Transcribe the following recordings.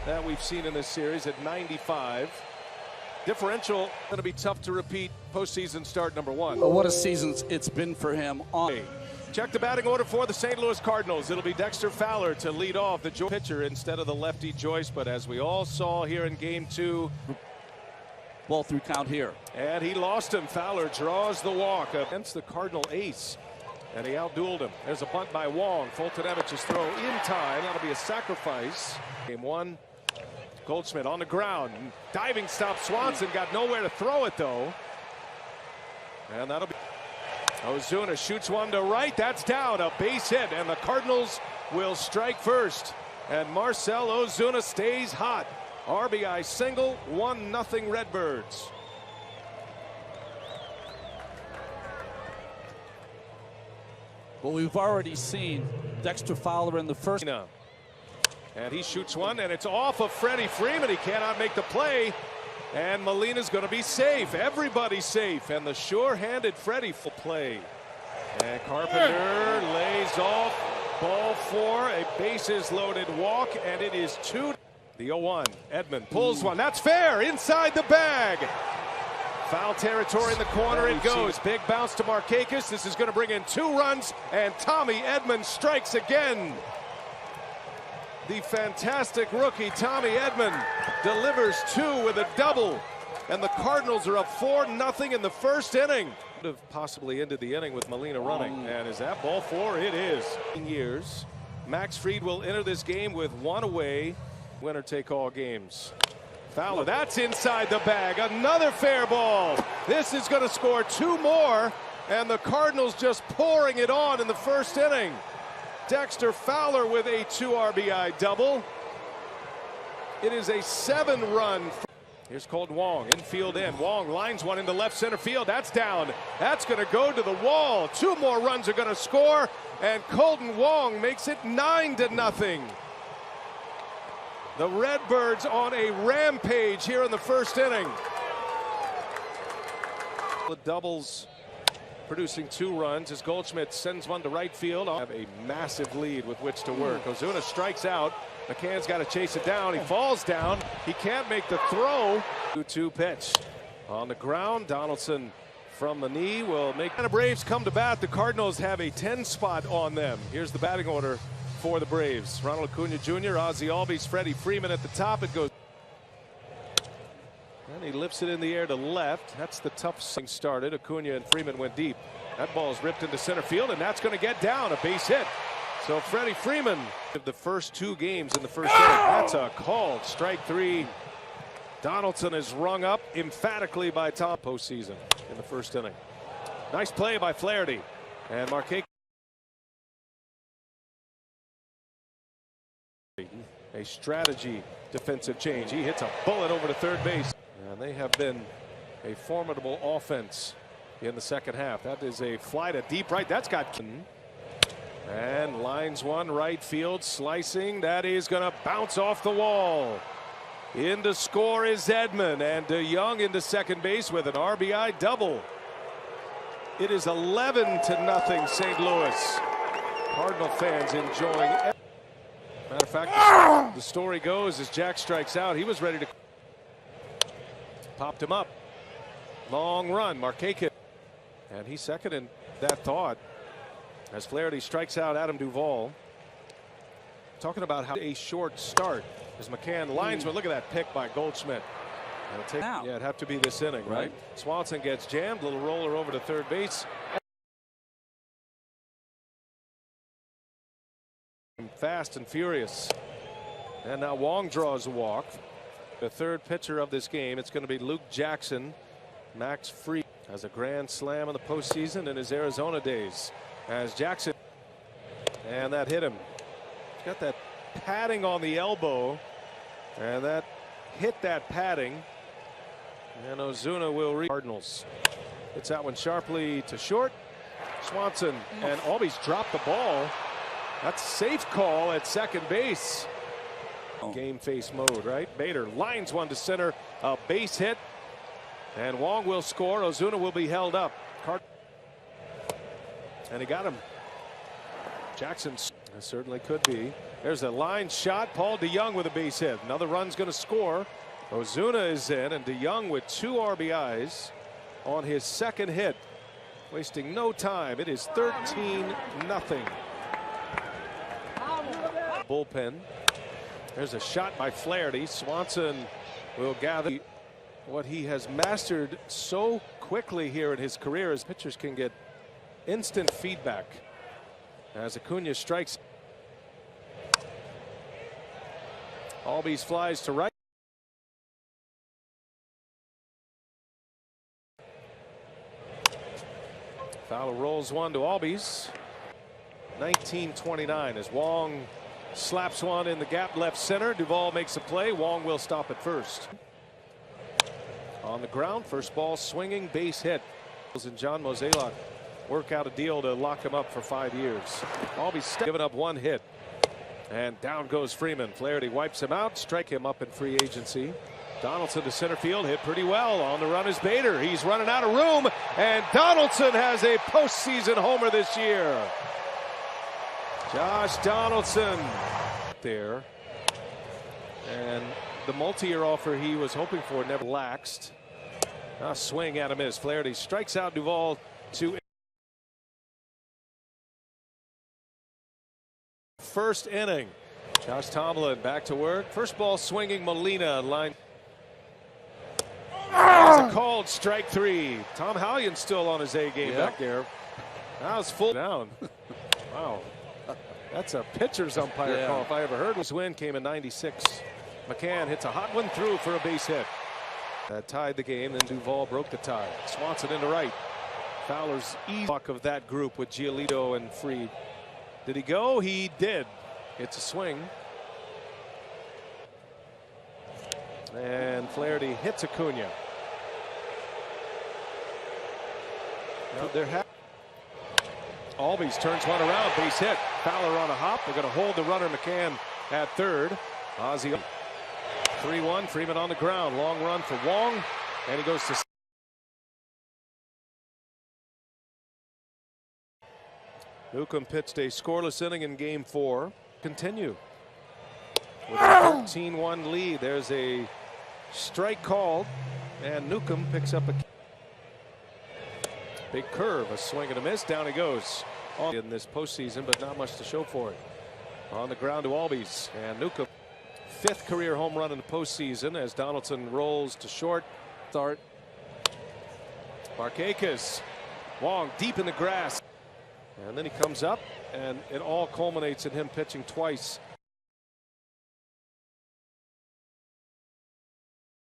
that we've seen in this series at 95. Differential going to be tough to repeat postseason start number 1. Oh, what a season it's been for him. Check the batting order for the St. Louis Cardinals. It'll be Dexter Fowler to lead off, the pitcher instead of the lefty Joyce. But as we all saw here in Game 2, ball 3 count here. And he lost him. Fowler draws the walk against the Cardinal ace. And he outdueled him. There's a bunt by Wong. Fultonevich's throw in time. That'll be a sacrifice. Game 1. Goldschmidt on the ground. Diving stop. Swanson got nowhere to throw it, though. And that'll be... Ozuna shoots one to right. That's down. A base hit. And the Cardinals will strike first. And Marcell Ozuna stays hot. RBI single. 1-0 Redbirds. Well, we've already seen Dexter Fowler in the first. And he shoots one, and it's off of Freddie Freeman. He cannot make the play. And Molina's going to be safe. Everybody's safe. And the sure-handed Freddie full play. And Carpenter lays off. Ball 4. A bases-loaded walk, and it is 2. The 0-1. Edman pulls one. That's fair. Inside the bag. Foul territory in the corner it goes. Big bounce to Markakis. This is going to bring in 2 runs, and Tommy Edman strikes again. The fantastic rookie Tommy Edman delivers 2 with a double. And the Cardinals are up 4-0 in the first inning. Could have possibly ended the inning with Molina running. And is that ball 4? It is. Years. Max Fried will enter this game with 1 away. Winner take all games. Fowler, that's inside the bag. Another fair ball. This is going to score 2 more, and the Cardinals just pouring it on in the first inning. Dexter Fowler with a 2 RBI double. It is a 7-run. Here's Colton Wong, infield in. Wong lines one into left center field. That's down. That's going to go to the wall. 2 more runs are going to score, and Colton Wong makes it 9-0. The Redbirds on a rampage here in the first inning. The doubles producing 2 runs as Goldschmidt sends one to right field. Have a massive lead with which to work. Ozuna strikes out. McCann's got to chase it down. He falls down. He can't make the throw. 2-2 pitch. On the ground, Donaldson from the knee will make. And the Braves come to bat. The Cardinals have a 10 spot on them. Here's the batting order for the Braves. Ronald Acuna Jr., Ozzie Albies, Freddie Freeman at the top. It goes. And he lifts it in the air to left. That's the tough thing started. Acuna and Freeman went deep. That ball is ripped into center field, and that's going to get down. A base hit. So Freddie Freeman of the first 2 games in the first inning. That's a called strike 3. Donaldson is rung up emphatically by Tom postseason in the first inning. Nice play by Flaherty. And Markakis. A strategy defensive change. He hits a bullet over to third base. And they have been a formidable offense in the second half. That is a fly to deep right. That's got. And lines one right field, slicing. That is going to bounce off the wall. In to score is Edman, and DeYoung into second base with an RBI double. It is 11-0 St. Louis. Cardinal fans enjoying. Matter of fact, the story goes as Jack strikes out, he was ready to. Popped him up. Long run, Markakis. And he seconded that thought as Flaherty strikes out Adam Duvall. Talking about how a short start as McCann lines, but look at that pick by Goldschmidt. It'll take, yeah, it'd have to be this inning, right? Swanson gets jammed, little roller over to third base. Fast and furious. And now Wong draws a walk. The third pitcher of this game, it's going to be Luke Jackson. Max Fried has a grand slam in the postseason in his Arizona days. As Jackson, and that hit him. He's got that padding on the elbow, and that hit that padding. And Ozuna will reach Cardinals. Hits that one sharply to short. Swanson and Albies dropped the ball. That's safe call at second base. Game face mode, right? Bader lines one to center, a base hit, and Wong will score. Ozuna will be held up. And he got him. Jackson, It certainly could be. There's a line shot. Paul DeYoung with a base hit. Another run's going to score. Ozuna is in, and DeYoung with 2 RBIs on his second hit. Wasting no time. It is 13-0. Bullpen. There's a shot by Flaherty. Swanson will gather what he has mastered so quickly here in his career as pitchers can get instant feedback. As Acuna strikes. Albies flies to right. Fowler rolls one to Albies. 19-29 as Wong slaps one in the gap left center. Duvall makes a play. Wong will stop at first. On the ground, first ball swinging, base hit. And John Mozeliak work out a deal to lock him up for 5 years. Albies giving up 1 hit. And down goes Freeman. Flaherty wipes him out, strike him up in free agency. Donaldson to center field, hit pretty well. On the run is Bader. He's running out of room, and Donaldson has a postseason homer this year. Josh Donaldson there. And the multi-year offer he was hoping for never laxed. A swing at him is Flaherty strikes out Duvall to first inning. Josh Tomlin back to work. First ball swinging Molina line. There's a called strike 3. Tom Hallion still on his A game back there. That was full down. Wow. That's a pitcher's umpire call if I ever heard. His win came in '96. McCann hits a hot one through for a base hit. That tied the game, then Duvall broke the tie. Swanson into right. Fowler's easy luck of that group with Giolito and Fried. Did he go? He did. It's a swing. And Flaherty hits Acuna. Now Albies turns one around, base hit. Fowler on a hop. They're going to hold the runner McCann at third. Ozzie 3-1. Freeman on the ground. Long run for Wong, and he goes to. Newcomb pitched a scoreless inning in Game 4. Continue with a 13-1 lead. There's a strike called, and Newcomb picks up a big curve, a swing and a miss. Down he goes in this postseason, but not much to show for it. On the ground to Albies, and Newcomb 5th career home run in the postseason as Donaldson rolls to short. Start. Markakis. Wong deep in the grass. And then he comes up, and it all culminates in him pitching twice.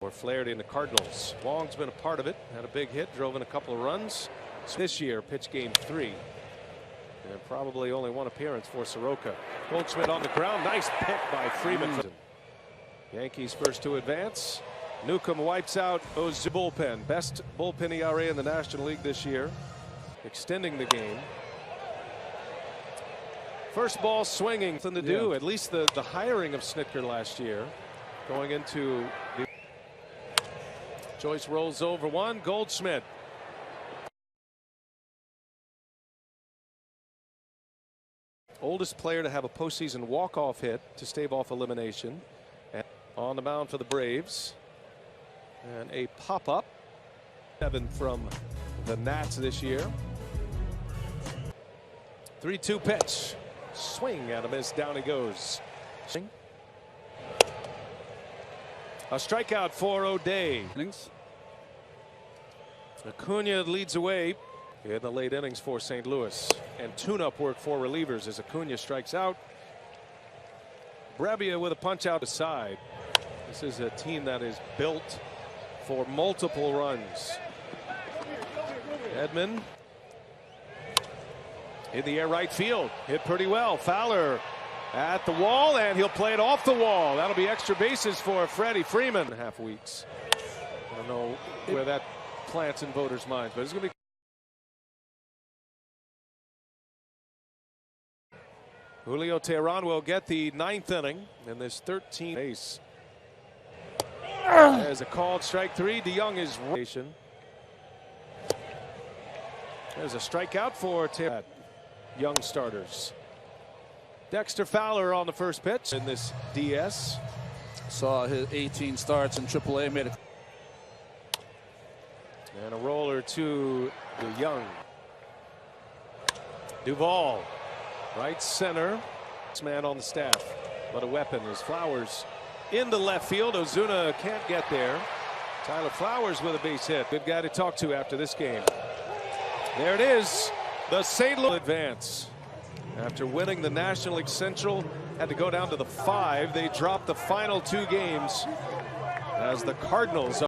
For Flaherty and the Cardinals. Wong's been a part of it. Had a big hit, drove in a couple of runs. This year, pitched Game 3. And probably only 1 appearance for Soroka. Goldschmidt on the ground. Nice pick by Freeman. Yankees first to advance. Newcomb wipes out O's bullpen. Best bullpen ERA in the National League this year. Extending the game. First ball swinging. Nothing to do. At least the hiring of Snitker last year. Going into the. Joyce rolls over one. Goldschmidt. Oldest player to have a postseason walk-off hit to stave off elimination. And on the mound for the Braves. And a pop-up. 7 from the Nats this year. 3-2 pitch. Swing at a miss. Down he goes. A strikeout for O'Day. Acuna leads away in the late innings for St. Louis. And tune-up work for relievers as Acuna strikes out. Brebbia with a punch out the side. This is a team that is built for multiple runs. Edman in the air right field. Hit pretty well. Fowler at the wall, and he'll play it off the wall. That'll be extra bases for Freddie Freeman. Half weeks. I don't know where that plants in voters' minds, but it's going to be. Julio Teheran will get the 9th inning in this 13th base. There's a called strike 3. DeYoung is rotation. There's a strikeout for young starters. Dexter Fowler on the first pitch in this DS. Saw his 18 starts in AAA, made a And a roller to the Young. Duvall, right center. This man on the staff. What a weapon is Flowers into left field. Ozuna can't get there. Tyler Flowers with a base hit. Good guy to talk to after this game. There it is. The St. Louis advance. After winning the National League Central, had to go down to the 5. They dropped the final 2 games as the Cardinals